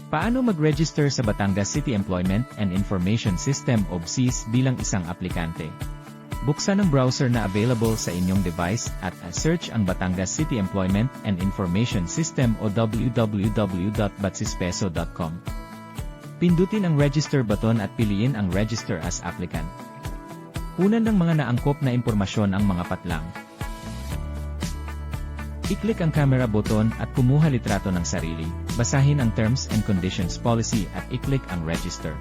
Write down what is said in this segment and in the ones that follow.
Paano mag-register sa Batangas City Employment and Information System o BSIS bilang isang aplikante? Buksan ang browser na available sa inyong device at search ang Batangas City Employment and Information System o www.batsispeso.com. Pindutin ang Register button at piliin ang Register as Applicant. Unan ng mga naangkop na impormasyon ang mga patlang. I-click ang camera button at kumuha litrato ng sarili, basahin ang Terms and Conditions Policy at i-click ang Register.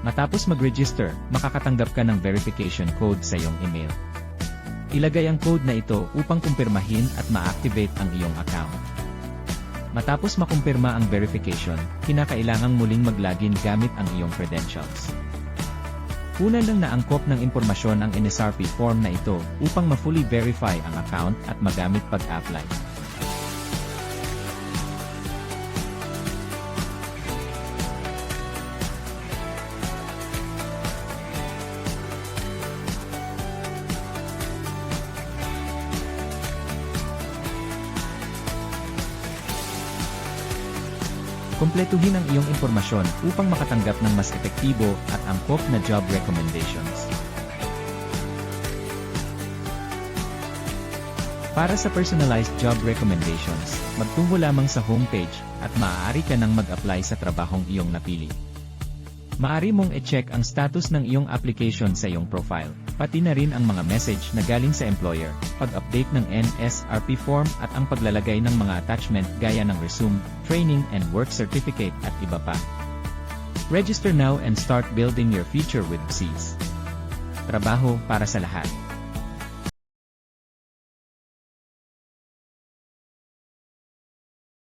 Matapos mag-register, makakatanggap ka ng verification code sa iyong email. Ilagay ang code na ito upang kumpirmahin at ma-activate ang iyong account. Matapos makumpirma ang verification, kinakailangang muling mag-login gamit ang iyong credentials. Una nang naangkop ng impormasyon ang NSRP form na ito upang ma-fully verify ang account at magamit pag-apply. Kumpletuhin ang iyong impormasyon upang makatanggap ng mas epektibo at angkop na job recommendations. Para sa personalized job recommendations, magtungo lamang sa homepage at maaari ka nang mag-apply sa trabahong iyong napili. Maaari mong i-check ang status ng iyong application sa iyong profile, pati na rin ang mga message na galing sa employer, pag-update ng NSRP form at ang paglalagay ng mga attachment gaya ng resume, training and work certificate at iba pa. Register now and start building your future with BSIS. Trabaho para sa lahat.